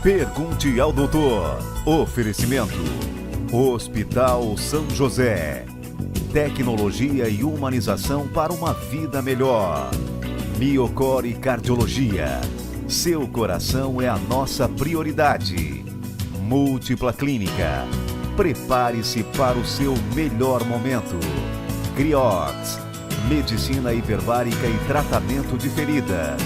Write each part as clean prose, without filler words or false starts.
Pergunte ao doutor. Oferecimento: Hospital São José. Tecnologia e humanização para uma vida melhor. Miocore Cardiologia. Seu coração é a nossa prioridade. Múltipla Clínica. Prepare-se para o seu melhor momento. Criox. Medicina hiperbárica e tratamento de feridas.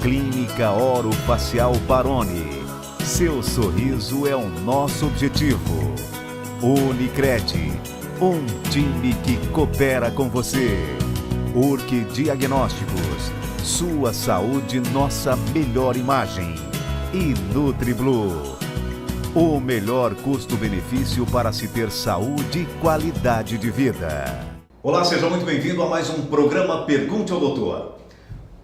Clínica Orofacial Baroni. Seu sorriso é o nosso objetivo. Unicred. Um time que coopera com você. Urque Diagnósticos. Sua saúde, nossa melhor imagem. E NutriBlue. O melhor custo-benefício para se ter saúde e qualidade de vida. Olá, seja muito bem-vindo a mais um programa Pergunte ao Doutor.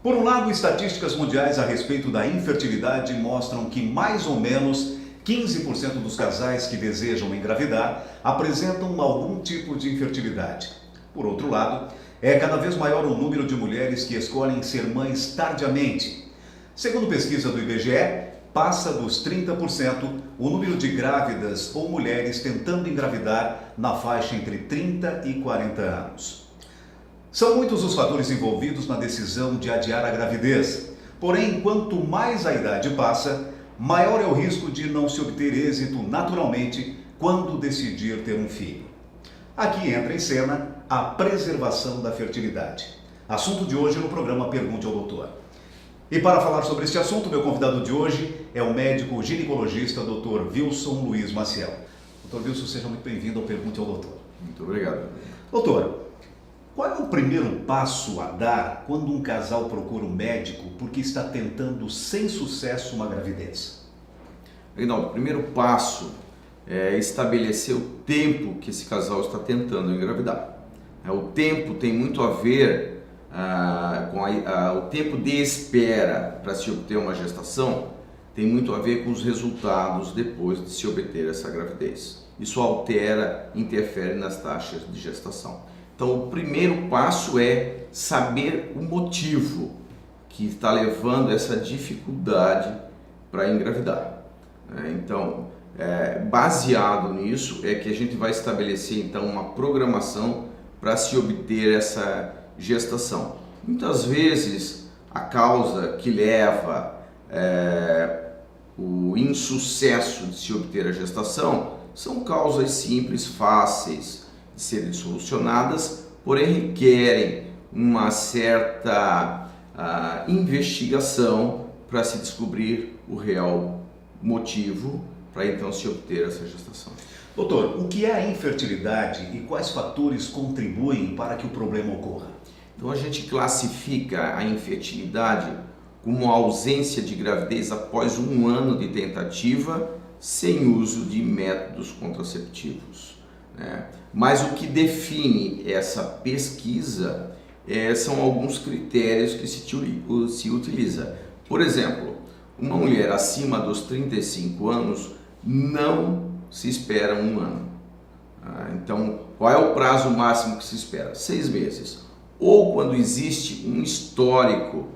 Por um lado, estatísticas mundiais a respeito da infertilidade mostram que mais ou menos 15% dos casais que desejam engravidar apresentam algum tipo de infertilidade. Por outro lado, é cada vez maior o número de mulheres que escolhem ser mães tardiamente. Segundo pesquisa do IBGE, passa dos 30% o número de grávidas ou mulheres tentando engravidar na faixa entre 30 e 40 anos. São muitos os fatores envolvidos na decisão de adiar a gravidez. Porém, quanto mais a idade passa, maior é o risco de não se obter êxito naturalmente quando decidir ter um filho. Aqui entra em cena a preservação da fertilidade. Assunto de hoje no programa Pergunte ao Doutor. E para falar sobre este assunto, meu convidado de hoje é o médico ginecologista Dr. Wilson Luiz Maciel. Dr. Wilson, seja muito bem-vindo ao Pergunte ao Doutor. Muito obrigado. Doutor, qual é o primeiro passo a dar quando um casal procura um médico porque está tentando sem sucesso uma gravidez? Reinaldo, o primeiro passo é estabelecer o tempo que esse casal está tentando engravidar. O tempo tem muito a ver com o tempo de espera para se obter uma gestação, tem muito a ver com os resultados depois de se obter essa gravidez. Isso altera, interfere nas taxas de gestação. Então, o primeiro passo é saber o motivo que está levando essa dificuldade para engravidar. Então, baseado nisso, é que a gente vai estabelecer então uma programação para se obter essa gestação. Muitas vezes, a causa que leva o insucesso de se obter a gestação são causas simples, fáceis de serem solucionadas, porém requerem uma certa investigação para se descobrir o real motivo para então se obter essa gestação. Doutor, o que é a infertilidade e quais fatores contribuem para que o problema ocorra? Então a gente classifica a infertilidade como a ausência de gravidez após um ano de tentativa sem uso de métodos contraceptivos. Mas o que define essa pesquisa são alguns critérios que se utiliza. Por exemplo, uma mulher acima dos 35 anos não se espera um ano. Então, qual é o prazo máximo que se espera? 6 meses. Ou quando existe um histórico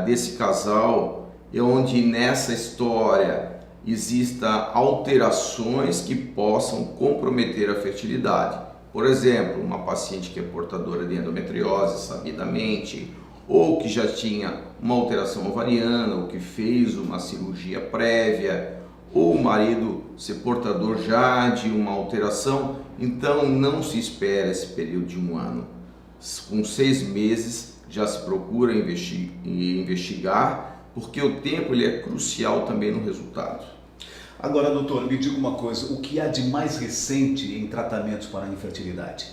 desse casal, onde nessa história exista alterações que possam comprometer a fertilidade. Por exemplo, uma paciente que é portadora de endometriose sabidamente, ou que já tinha uma alteração ovariana, ou que fez uma cirurgia prévia, ou o marido ser portador já de uma alteração, então não se espera esse período de um ano. Com 6 meses já se procura investigar, porque o tempo ele é crucial também no resultado. Agora, doutor, me diga uma coisa, o que há de mais recente em tratamentos para a infertilidade?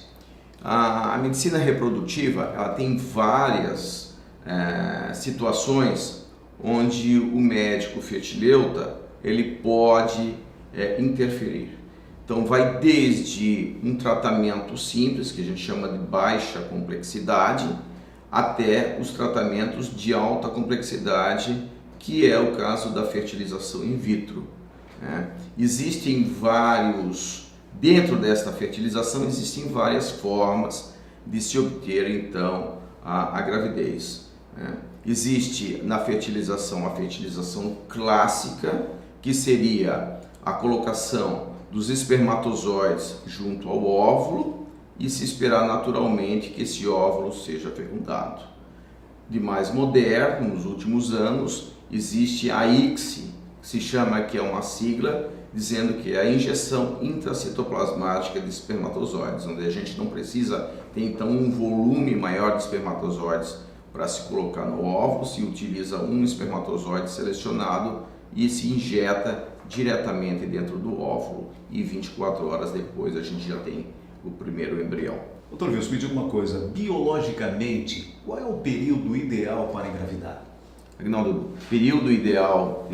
A medicina reprodutiva ela tem várias situações onde o médico fertileuta ele pode interferir. Então vai desde um tratamento simples, que a gente chama de baixa complexidade, até os tratamentos de alta complexidade, que é o caso da fertilização in vitro. Existem dentro desta fertilização existem várias formas de se obter então a gravidez. Existe na fertilização a fertilização clássica, que seria a colocação dos espermatozoides junto ao óvulo e se esperar naturalmente que esse óvulo seja fecundado. De mais moderno, nos últimos anos, existe a ICSI, que se chama, que é uma sigla, dizendo que é a injeção intracitoplasmática de espermatozoides, onde a gente não precisa ter então um volume maior de espermatozoides para se colocar no óvulo, se utiliza um espermatozoide selecionado e se injeta diretamente dentro do óvulo e 24 horas depois a gente já tem o primeiro embrião. Doutor Wilson, me diga uma coisa, biologicamente, qual é o período ideal para engravidar? Aguinaldo, período ideal,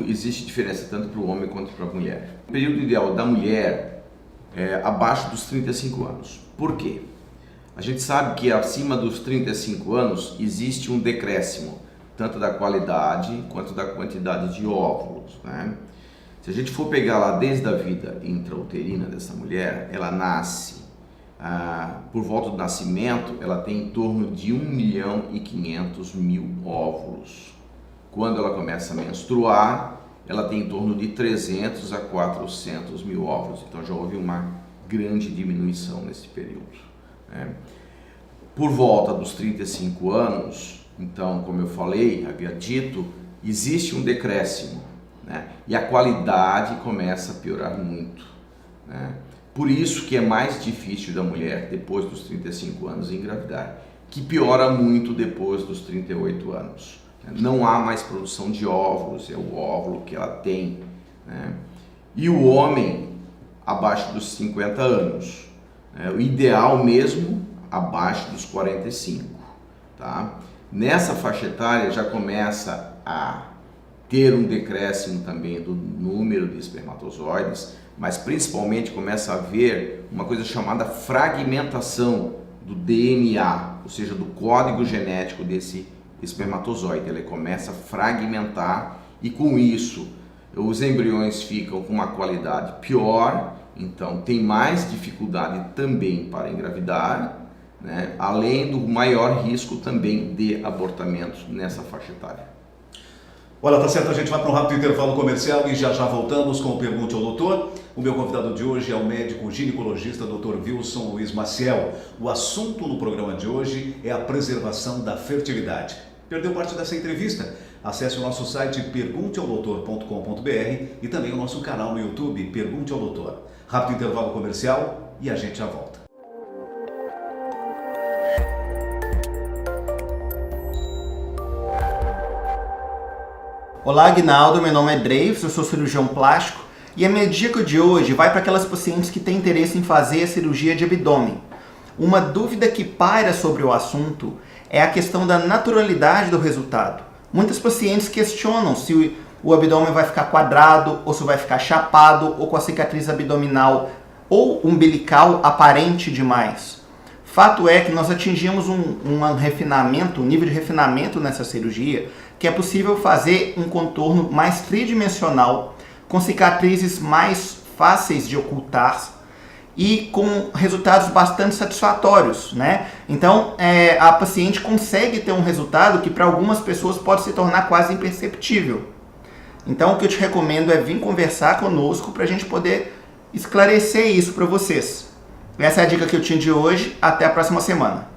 existe diferença tanto para o homem quanto para a mulher. O período ideal da mulher é abaixo dos 35 anos. Por quê? A gente sabe que acima dos 35 anos existe um decréscimo, tanto da qualidade quanto da quantidade de óvulos, né? Se a gente for pegar lá desde a vida intrauterina dessa mulher, ela nasce, por volta do nascimento, ela tem em torno de 1.500.000 óvulos. Quando ela começa a menstruar, ela tem em torno de 300 a 400 mil óvulos. Então já houve uma grande diminuição nesse período, né? Por volta dos 35 anos, então, como eu falei, havia dito, existe um decréscimo, né? E a qualidade começa a piorar muito, né? Por isso que é mais difícil da mulher, depois dos 35 anos, engravidar, que piora muito depois dos 38 anos. Não há mais produção de óvulos, é o óvulo que ela tem, né? E o homem, abaixo dos 50 anos, o ideal mesmo, abaixo dos 45, tá? Nessa faixa etária já começa a ter um decréscimo também do número de espermatozoides, mas principalmente começa a haver uma coisa chamada fragmentação do DNA, ou seja, do código genético desse espermatozoide. Ele começa a fragmentar e com isso os embriões ficam com uma qualidade pior, então tem mais dificuldade também para engravidar, né? Além do maior risco também de abortamentos nessa faixa etária. Olha, tá certo, a gente vai para um rápido intervalo comercial e já voltamos com o Pergunte ao Doutor. O meu convidado de hoje é o médico ginecologista Dr. Wilson Luiz Maciel. O assunto no programa de hoje é a preservação da fertilidade. Perdeu parte dessa entrevista? Acesse o nosso site pergunteaodoutor.com.br e também o nosso canal no YouTube, Pergunte ao Doutor. Rápido intervalo comercial e a gente já volta. Olá, Aguinaldo, meu nome é Dreves, eu sou cirurgião plástico e a minha dica de hoje vai para aquelas pacientes que têm interesse em fazer a cirurgia de abdômen. Uma dúvida que paira sobre o assunto é a questão da naturalidade do resultado. Muitas pacientes questionam se o abdômen vai ficar quadrado, ou se vai ficar chapado, ou com a cicatriz abdominal ou umbilical aparente demais. Fato é que nós atingimos um refinamento, um nível de refinamento nessa cirurgia, que é possível fazer um contorno mais tridimensional, com cicatrizes mais fáceis de ocultar e com resultados bastante satisfatórios, né? Então, a paciente consegue ter um resultado que para algumas pessoas pode se tornar quase imperceptível. Então, o que eu te recomendo é vir conversar conosco para a gente poder esclarecer isso para vocês. Essa é a dica que eu tinha de hoje. Até a próxima semana.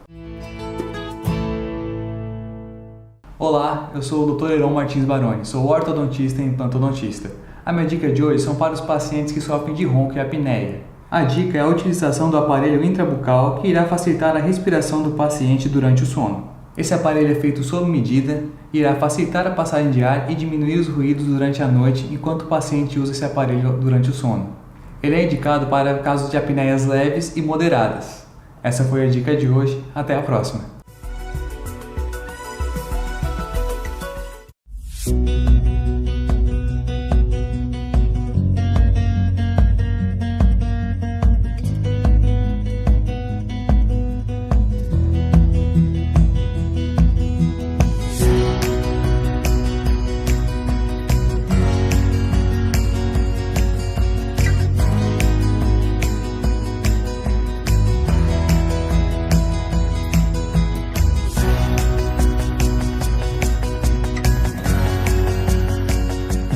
Olá, eu sou o Dr. Heron Martins Baroni, sou ortodontista e implantodontista. A minha dica de hoje são para os pacientes que sofrem de ronco e apneia. A dica é a utilização do aparelho intrabucal que irá facilitar a respiração do paciente durante o sono. Esse aparelho é feito sob medida e irá facilitar a passagem de ar e diminuir os ruídos durante a noite enquanto o paciente usa esse aparelho durante o sono. Ele é indicado para casos de apneias leves e moderadas. Essa foi a dica de hoje, até a próxima!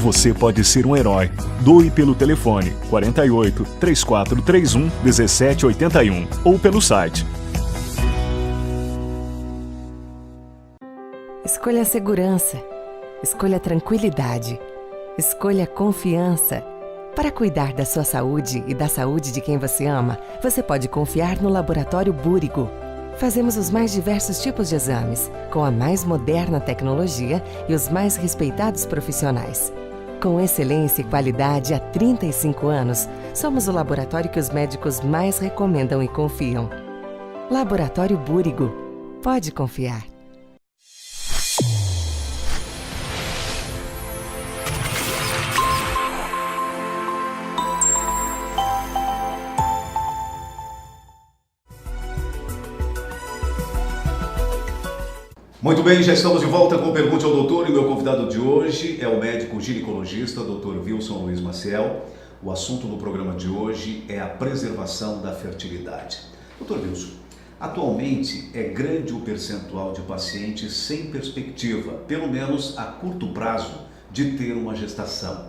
você pode ser um herói. Doe pelo telefone 48 3431 1781 ou pelo site. Escolha a segurança. Escolha a tranquilidade. Escolha a confiança. Para cuidar da sua saúde e da saúde de quem você ama, você pode confiar no Laboratório Búrigo. Fazemos os mais diversos tipos de exames, com a mais moderna tecnologia e os mais respeitados profissionais. Com excelência e qualidade há 35 anos, somos o laboratório que os médicos mais recomendam e confiam. Laboratório Búrigo. Pode confiar. Muito bem, já estamos de volta com Pergunte ao Doutor e meu convidado de hoje é o médico ginecologista Dr. Wilson Luiz Maciel. O assunto do programa de hoje é a preservação da fertilidade. Dr. Wilson, atualmente é grande o percentual de pacientes sem perspectiva, pelo menos a curto prazo, de ter uma gestação.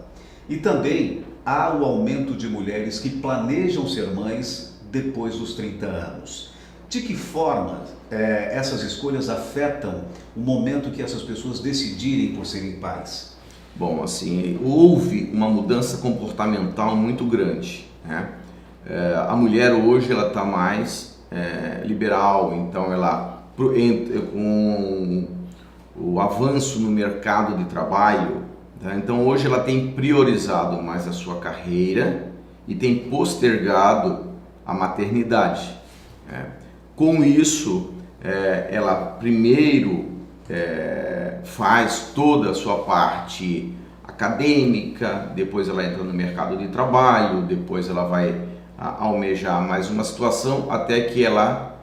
E também há o aumento de mulheres que planejam ser mães depois dos 30 anos. De que forma essas escolhas afetam o momento que essas pessoas decidirem por serem pais? Bom, assim, houve uma mudança comportamental muito grande, né? A mulher hoje ela está mais liberal, então ela, com o avanço no mercado de trabalho, tá? Então hoje ela tem priorizado mais a sua carreira e tem postergado a maternidade, né? Com isso, ela primeiro faz toda a sua parte acadêmica, depois ela entra no mercado de trabalho, depois ela vai almejar mais uma situação, até que ela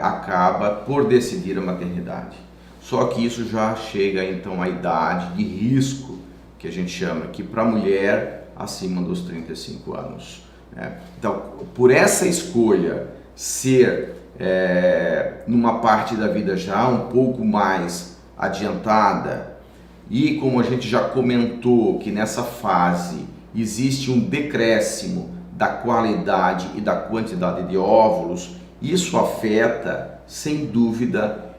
acaba por decidir a maternidade. Só que isso já chega então à idade de risco, que a gente chama, que para a mulher acima dos 35 anos. Né? Então, por essa escolha ser numa parte da vida já um pouco mais adiantada, e como a gente já comentou que nessa fase existe um decréscimo da qualidade e da quantidade de óvulos, isso afeta sem dúvida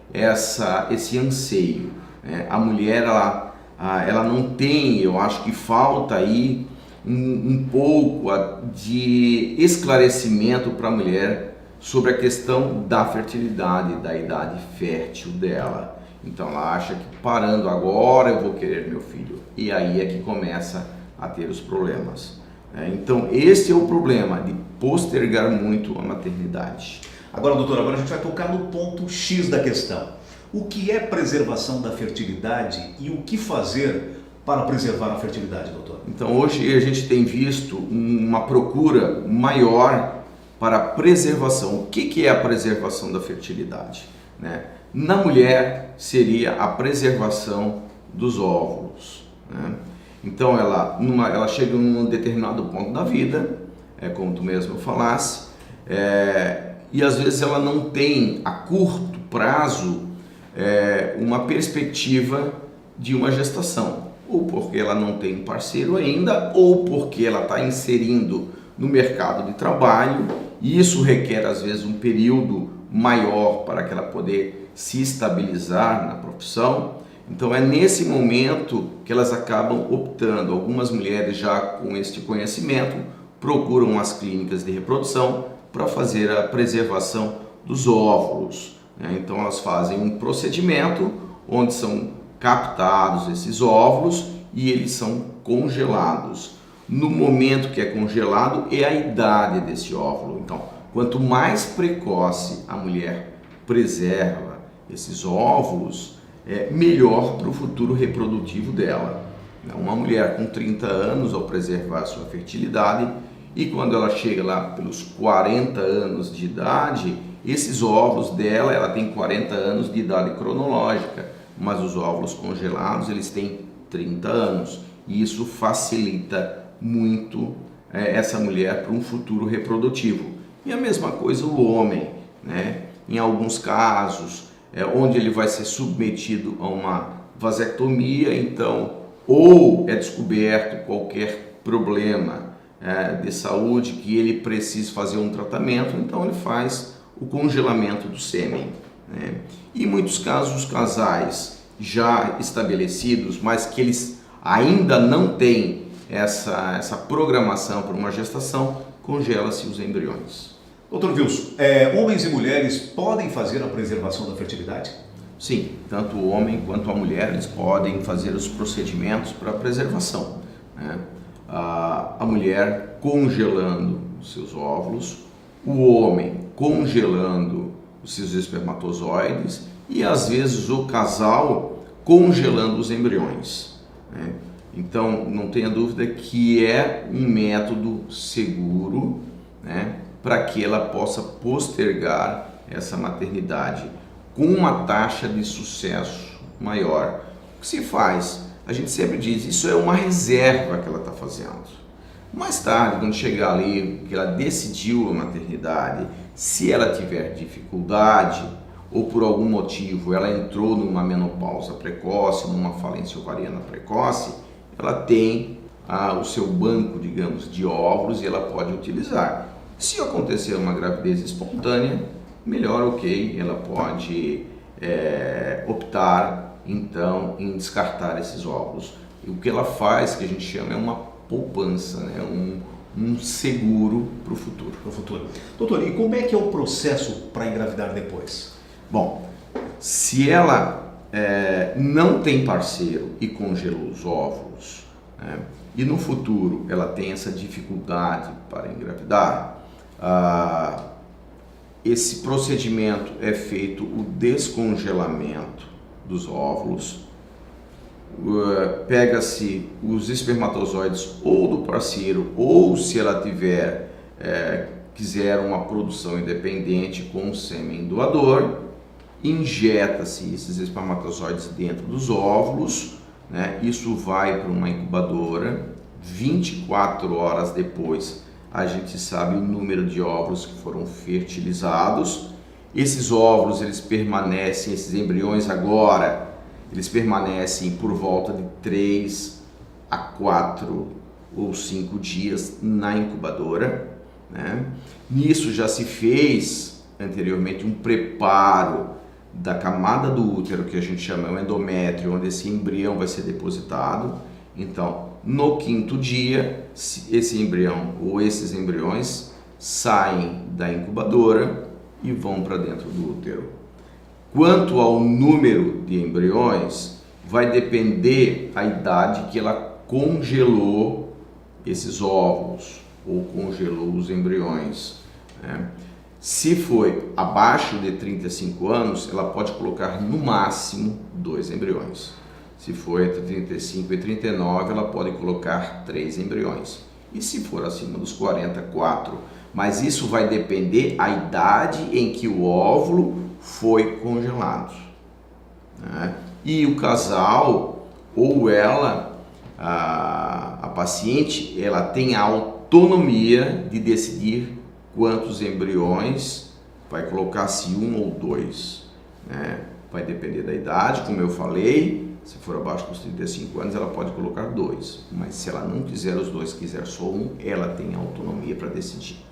esse anseio, né? A mulher ela não tem, eu acho que falta aí um pouco de esclarecimento para a mulher sobre a questão da fertilidade, da idade fértil dela. Então ela acha que parando agora eu vou querer meu filho, e aí é que começa a ter os problemas. Então esse é o problema de postergar muito a maternidade. Agora, doutor, agora a gente vai tocar no ponto X da questão. O que é preservação da fertilidade e o que fazer para preservar a fertilidade, doutor? Então hoje a gente tem visto uma procura maior para a preservação. O que é a preservação da fertilidade, né? Na mulher seria a preservação dos óvulos, né? Então ela chega num determinado ponto da vida, como tu mesmo falasse, e às vezes ela não tem a curto prazo uma perspectiva de uma gestação, ou porque ela não tem parceiro ainda, ou porque ela está inserindo no mercado de trabalho, e isso requer às vezes um período maior para que ela poder se estabilizar na profissão. Então é nesse momento que elas acabam optando. Algumas mulheres já com este conhecimento procuram as clínicas de reprodução para fazer a preservação dos óvulos, né? Então elas fazem um procedimento onde são captados esses óvulos e eles são congelados. No momento que é congelado é a idade desse óvulo. Então, quanto mais precoce a mulher preserva esses óvulos, melhor para o futuro reprodutivo dela. Uma mulher com 30 anos, ao preservar a sua fertilidade, e quando ela chega lá pelos 40 anos de idade, esses óvulos dela, ela tem 40 anos de idade cronológica, mas os óvulos congelados, eles têm 30 anos. E isso facilita muito essa mulher para um futuro reprodutivo. E a mesma coisa o homem, né? Em alguns casos, onde ele vai ser submetido a uma vasectomia, então ou é descoberto qualquer problema de saúde que ele precise fazer um tratamento, então ele faz o congelamento do sêmen, né? E em muitos casos, os casais já estabelecidos, mas que eles ainda não têm essa programação para uma gestação, congela-se os embriões. Doutor Wilson, homens e mulheres podem fazer a preservação da fertilidade? Sim, tanto o homem quanto a mulher, eles podem fazer os procedimentos para a preservação, né? A mulher congelando os seus óvulos, o homem congelando os seus espermatozoides e às vezes o casal congelando os embriões, né? Então não tenha dúvida que é um método seguro, né, para que ela possa postergar essa maternidade com uma taxa de sucesso maior. O que se faz? A gente sempre diz, isso é uma reserva que ela está fazendo. Mais tarde, quando chegar ali, que ela decidiu a maternidade, se ela tiver dificuldade ou por algum motivo ela entrou numa menopausa precoce, numa falência ovariana precoce, ela tem o seu banco, digamos, de óvulos e ela pode utilizar. Se acontecer uma gravidez espontânea, melhor, ok, ela pode optar então em descartar esses óvulos. E o que ela faz, que a gente chama, é uma poupança, né? um seguro para o futuro. Doutor, e como é que é o processo para engravidar depois? Bom, se ela não tem parceiro e congelou os óvulos, né, e no futuro ela tem essa dificuldade para engravidar, esse procedimento é feito o descongelamento dos óvulos, pega-se os espermatozoides ou do parceiro, ou se ela quiser uma produção independente com o sêmen doador, injeta-se esses espermatozoides dentro dos óvulos, né? Isso vai para uma incubadora. 24 horas depois a gente sabe o número de óvulos que foram fertilizados. Esses óvulos, eles permanecem, esses embriões agora, eles permanecem por volta de 3 a 4 ou 5 dias na incubadora, né? Nisso já se fez anteriormente um preparo da camada do útero, que a gente chama o endométrio, onde esse embrião vai ser depositado. Então, no 5º dia, esse embrião ou esses embriões saem da incubadora e vão para dentro do útero. Quanto ao número de embriões, vai depender a idade que ela congelou esses óvulos ou congelou os embriões, né? Se foi abaixo de 35 anos, ela pode colocar no máximo 2 embriões. Se for entre 35 e 39, ela pode colocar 3 embriões. E se for acima dos 40, 4. Mas isso vai depender da idade em que o óvulo foi congelado, né? E o casal ou ela, a paciente, ela tem a autonomia de decidir quantos embriões vai colocar, se 1 ou 2, né? Vai depender da idade, como eu falei. Se for abaixo dos 35 anos, ela pode colocar 2, mas se ela não quiser os 2, quiser só 1, ela tem autonomia para decidir.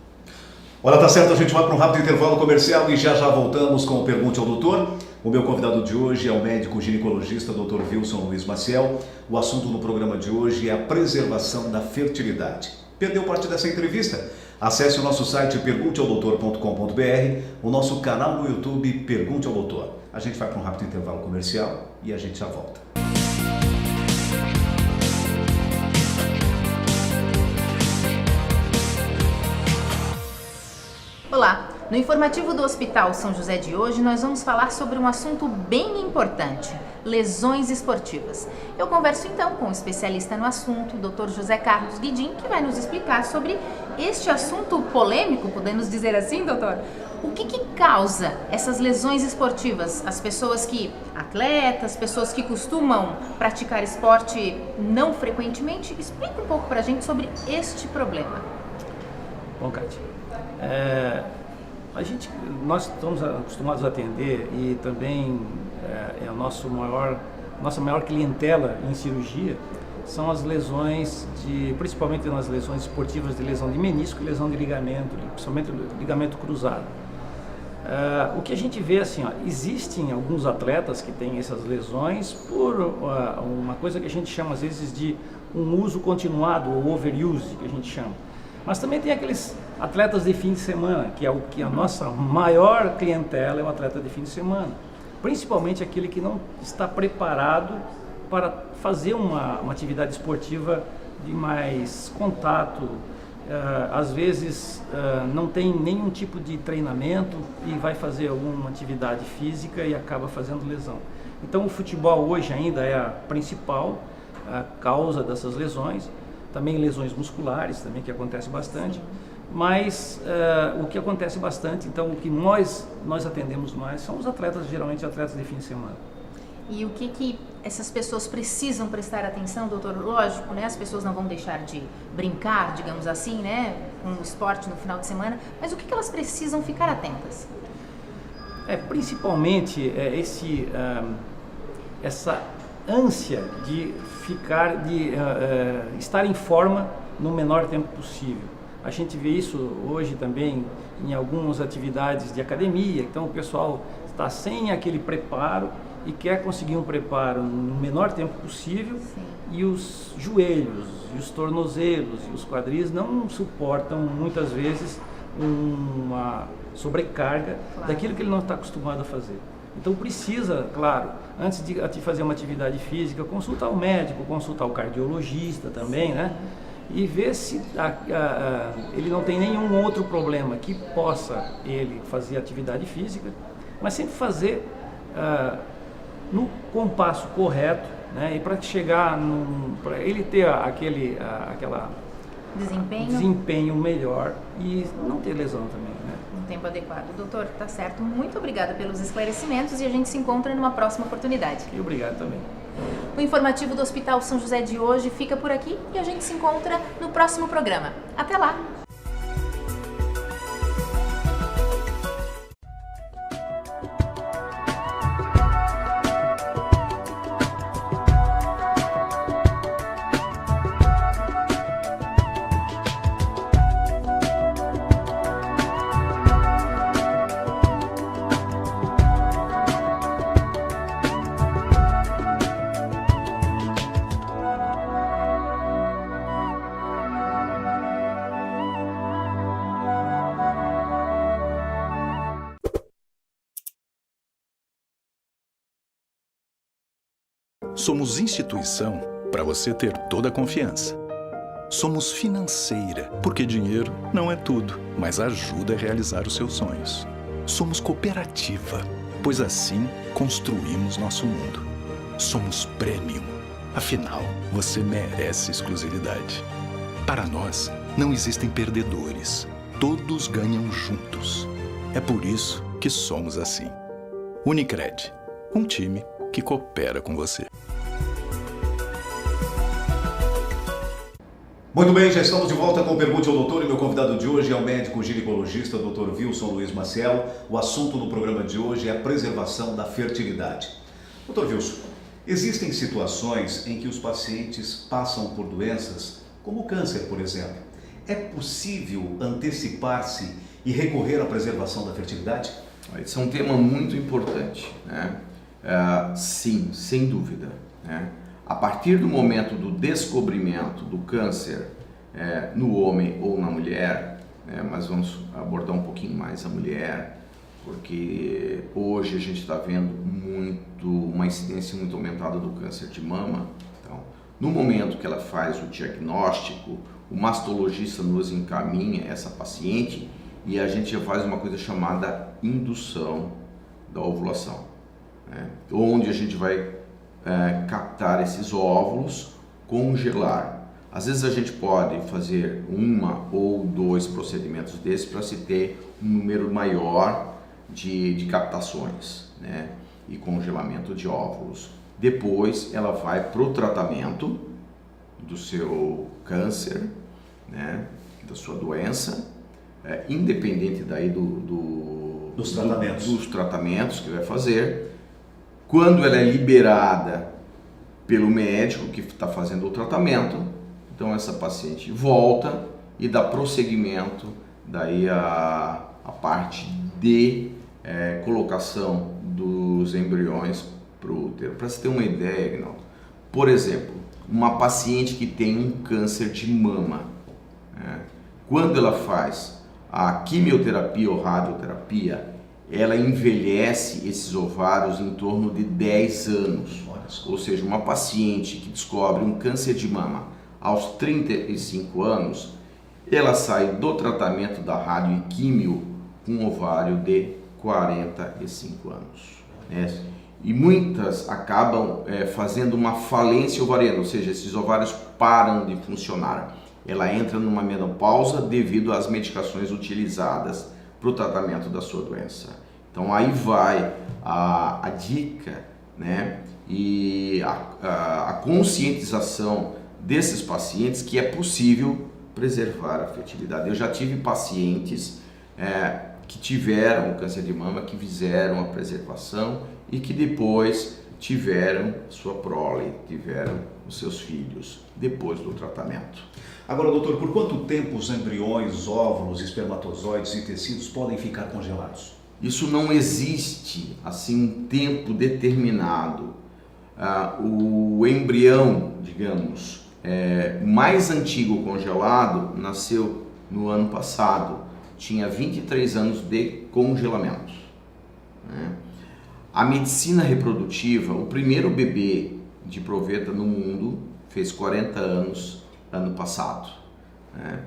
Olha, tá certo, a gente vai para um rápido intervalo comercial e já voltamos com o Pergunte ao Doutor. O meu convidado de hoje é o médico ginecologista Dr. Wilson Luiz Maciel. O assunto no programa de hoje é a preservação da fertilidade. Perdeu parte dessa entrevista? Acesse o nosso site pergunteaodoutor.com.br, o nosso canal no YouTube Pergunte ao Doutor. A gente vai para um rápido intervalo comercial e a gente já volta. Olá! No informativo do Hospital São José de hoje, nós vamos falar sobre um assunto bem importante: lesões esportivas. Eu converso então com um especialista no assunto, o Dr. José Carlos Guidin, que vai nos explicar sobre este assunto polêmico, podemos dizer assim, doutor? O que causa essas lesões esportivas? As pessoas atletas, pessoas que costumam praticar esporte não frequentemente. Explica um pouco pra gente sobre este problema. Bom, Kátia, nós estamos acostumados a atender e também é o nosso maior nossa maior clientela em cirurgia são as lesões, principalmente nas lesões esportivas de lesão de menisco e lesão de ligamento, principalmente ligamento cruzado. O que a gente vê assim, existem alguns atletas que têm essas lesões por uma coisa que a gente chama às vezes de um uso continuado, ou overuse, que a gente chama. Mas também tem aqueles atletas de fim de semana, que é o que a nossa maior clientela é o atleta de fim de semana. Principalmente aquele que não está preparado para fazer uma atividade esportiva de mais contato, às vezes não tem nenhum tipo de treinamento e vai fazer alguma atividade física e acaba fazendo lesão. Então o futebol hoje ainda é a principal causa dessas lesões, também lesões musculares também, que acontece bastante, mas o que acontece bastante, então o que nós atendemos mais são os atletas, geralmente atletas de fim de semana. E o que essas pessoas precisam prestar atenção, doutor? Lógico, né? As pessoas não vão deixar de brincar, digamos assim, né? Com o esporte no final de semana, mas o que elas precisam ficar atentas? Principalmente essa ânsia de estar em forma no menor tempo possível. A gente vê isso hoje também em algumas atividades de academia, então o pessoal está sem aquele preparo e quer conseguir um preparo no menor tempo possível. Sim. E os joelhos, e os tornozelos e os quadris não suportam muitas vezes uma sobrecarga daquilo que ele não está acostumado a fazer. Então precisa, claro, antes de fazer uma atividade física, consultar o médico, consultar o cardiologista também, né? E ver se ele não tem nenhum outro problema que possa ele fazer atividade física, mas sempre fazer no compasso correto, né? E para chegar para ele ter aquela desempenho melhor e não ter lesão também, né? No tempo adequado. Doutor, tá certo. Muito obrigada pelos esclarecimentos e a gente se encontra numa próxima oportunidade. E obrigado também. O informativo do Hospital São José de hoje fica por aqui e a gente se encontra no próximo programa. Até lá! Somos instituição para você ter toda a confiança. Somos financeira, porque dinheiro não é tudo, mas ajuda a realizar os seus sonhos. Somos cooperativa, pois assim construímos nosso mundo. Somos premium, afinal, você merece exclusividade. Para nós, não existem perdedores, todos ganham juntos. É por isso que somos assim. Unicred, um time que coopera com você. Muito bem, já estamos de volta com o Pergunte ao Doutor e meu convidado de hoje é o médico ginecologista Dr. Wilson Luiz Maciel. O assunto no programa de hoje é a preservação da fertilidade. Dr. Wilson, existem situações em que os pacientes passam por doenças como o câncer, por exemplo. É possível antecipar-se e recorrer à preservação da fertilidade? Esse é um tema muito importante, né? Sim, sem dúvida, né? A partir do momento do descobrimento do câncer no homem ou na mulher, mas vamos abordar um pouquinho mais a mulher, porque hoje a gente está vendo uma incidência muito aumentada do câncer de mama. Então, no momento que ela faz o diagnóstico, o mastologista nos encaminha essa paciente e a gente já faz uma coisa chamada indução da ovulação, né? Onde a gente vai captar esses óvulos, congelar. Às vezes a gente pode fazer 1 ou 2 procedimentos desses para se ter um número maior de captações, né? E congelamento de óvulos. Depois ela vai para o tratamento do seu câncer, né? Da sua doença, independente daí dos tratamentos que vai fazer. Quando ela é liberada pelo médico que está fazendo o tratamento. Então essa paciente volta e dá prosseguimento daí a parte de colocação dos embriões para o útero. Para você ter uma ideia, Aguinaldo, por exemplo, uma paciente que tem um câncer de mama, quando ela faz a quimioterapia ou radioterapia, ela envelhece esses ovários em torno de 10 anos. Ou seja, uma paciente que descobre um câncer de mama aos 35 anos, ela sai do tratamento da rádio e químio com um ovário de 45 anos. Né? E muitas acabam fazendo uma falência ovariana, ou seja, esses ovários param de funcionar. Ela entra numa menopausa devido às medicações utilizadas para o tratamento da sua doença. Então aí vai a dica, né? E a conscientização desses pacientes que é possível preservar a fertilidade. Eu já tive pacientes que tiveram câncer de mama, que fizeram a preservação e que depois tiveram sua prole, tiveram os seus filhos depois do tratamento. Agora, doutor, por quanto tempo os embriões, óvulos, espermatozoides e tecidos podem ficar congelados? Isso não existe assim um tempo determinado. O embrião, digamos, mais antigo congelado nasceu no ano passado, tinha 23 anos de congelamento. Né? A medicina reprodutiva, o primeiro bebê de proveta no mundo fez 40 anos ano passado. Né?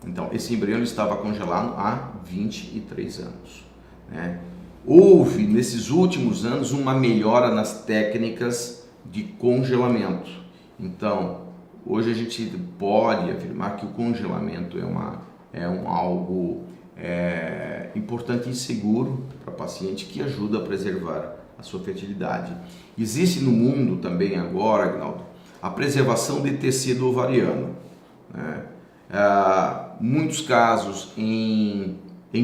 Então, esse embrião estava congelado há 23 anos. Né? Houve, nesses últimos anos, uma melhora nas técnicas de congelamento. Então, hoje a gente pode afirmar que o congelamento é algo importante e seguro para o paciente, que ajuda a preservar a sua fertilidade. Existe no mundo também agora, Aguinaldo, a preservação de tecido ovariano. Né? Muitos casos em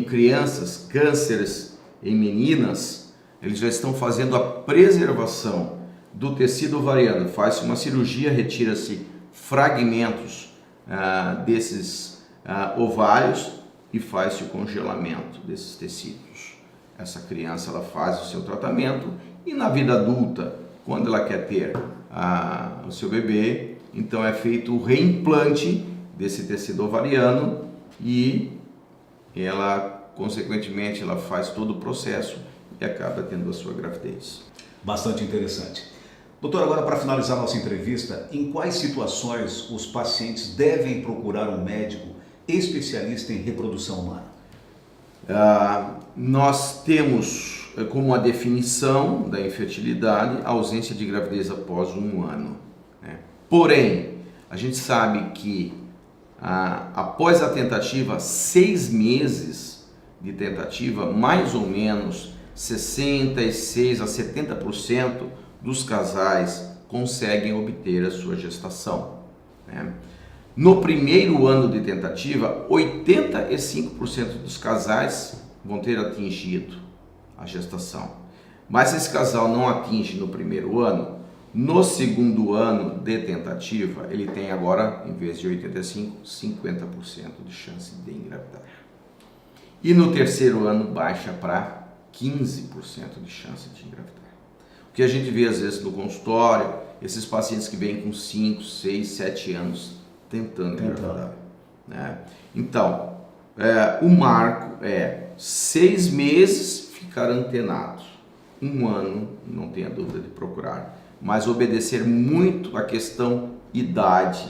crianças, cânceres em meninas, eles já estão fazendo a preservação do tecido ovariano. Faz-se uma cirurgia, retira-se fragmentos desses ovários e faz-se o congelamento desses tecidos. Essa criança ela faz o seu tratamento e na vida adulta, quando ela quer ter o seu bebê, então é feito o reimplante desse tecido ovariano e ela, consequentemente, ela faz todo o processo e acaba tendo a sua gravidez. Bastante interessante. Doutor, agora para finalizar nossa entrevista, em quais situações os pacientes devem procurar um médico especialista em reprodução humana? Nós temos como a definição da infertilidade a ausência de gravidez após 1 ano. Né? Porém, a gente sabe que após a tentativa, 6 meses de tentativa, mais ou menos 66% a 70% dos casais conseguem obter a sua gestação. Né? No primeiro ano de tentativa, 85% dos casais vão ter atingido a gestação. Mas se esse casal não atinge no primeiro ano, no segundo ano de tentativa, ele tem agora, em vez de 85%, 50% de chance de engravidar. E no terceiro ano baixa para 15% de chance de engravidar. O que a gente vê às vezes no consultório, esses pacientes que vêm com 5, 6, 7 anos tentando engravidar. Né? Então, o marco é 6 meses ficar antenado, 1 ano, não tenha dúvida de procurar, mas obedecer muito à questão idade.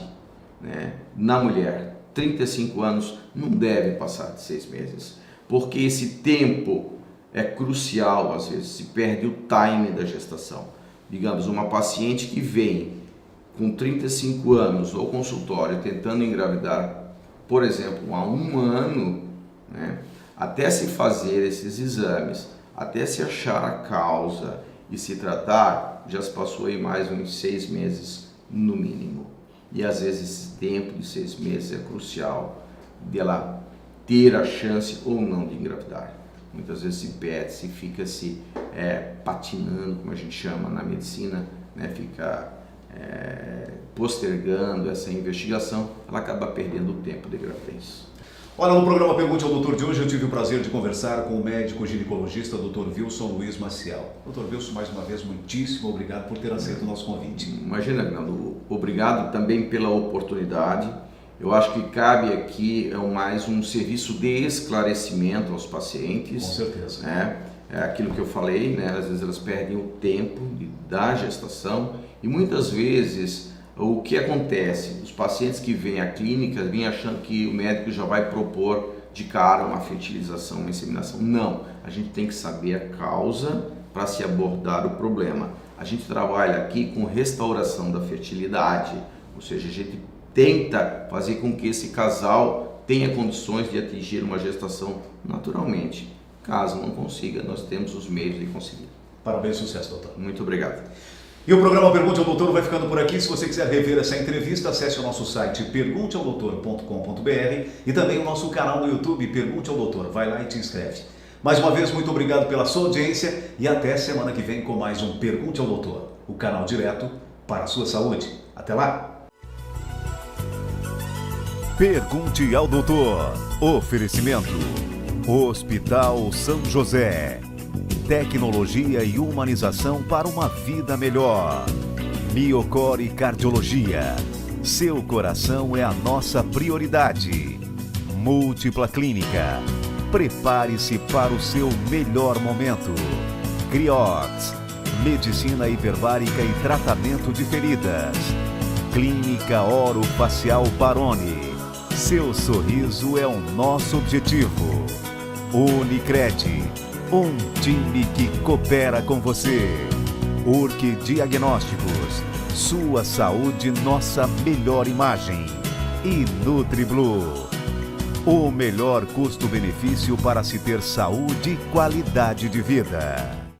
Né? Na mulher, 35 anos não deve passar de 6 meses, porque esse tempo é crucial, às vezes se perde o time da gestação. Digamos, uma paciente que vem com 35 anos ao consultório tentando engravidar, por exemplo, há 1 ano, né, até se fazer esses exames, até se achar a causa e se tratar, já se passou aí mais uns 6 meses no mínimo. E às vezes esse tempo de 6 meses é crucial de ela ter a chance ou não de engravidar. Muitas vezes se perde, se fica patinando, como a gente chama na medicina, né? Fica postergando essa investigação, ela acaba perdendo o tempo de gravidez. Olha, no programa Pergunte ao Doutor de hoje eu tive o prazer de conversar com o médico ginecologista Dr. Wilson Luiz Maciel. Dr. Wilson, mais uma vez, muitíssimo obrigado por ter aceito o nosso convite. Imagina, Aguinaldo, obrigado também pela oportunidade. Eu acho que cabe aqui mais um serviço de esclarecimento aos pacientes. Com certeza. É aquilo que eu falei, né? Às vezes elas perdem o tempo da gestação e muitas vezes o que acontece? Os pacientes que vêm à clínica vêm achando que o médico já vai propor de cara uma fertilização, uma inseminação. Não, a gente tem que saber a causa para se abordar o problema. A gente trabalha aqui com restauração da fertilidade, ou seja, a gente tenta fazer com que esse casal tenha condições de atingir uma gestação naturalmente. Caso não consiga, nós temos os meios de conseguir. Parabéns e sucesso, doutor. Muito obrigado. E o programa Pergunte ao Doutor vai ficando por aqui. Se você quiser rever essa entrevista, acesse o nosso site pergunteaodoutor.com.br e também o nosso canal no YouTube, Pergunte ao Doutor. Vai lá e te inscreve. Mais uma vez, muito obrigado pela sua audiência e até semana que vem com mais um Pergunte ao Doutor, o canal direto para a sua saúde. Até lá! Pergunte ao Doutor. Oferecimento: Hospital São José. Tecnologia e humanização para uma vida melhor. Miocore Cardiologia. Seu coração é a nossa prioridade. Múltipla Clínica. Prepare-se para o seu melhor momento. Criox. Medicina hiperbárica e tratamento de feridas. Clínica Orofacial Baroni. Seu sorriso é o nosso objetivo. Unicred. Um time que coopera com você. Urque Diagnósticos. Sua saúde, nossa melhor imagem. E NutriBlue. O melhor custo-benefício para se ter saúde e qualidade de vida.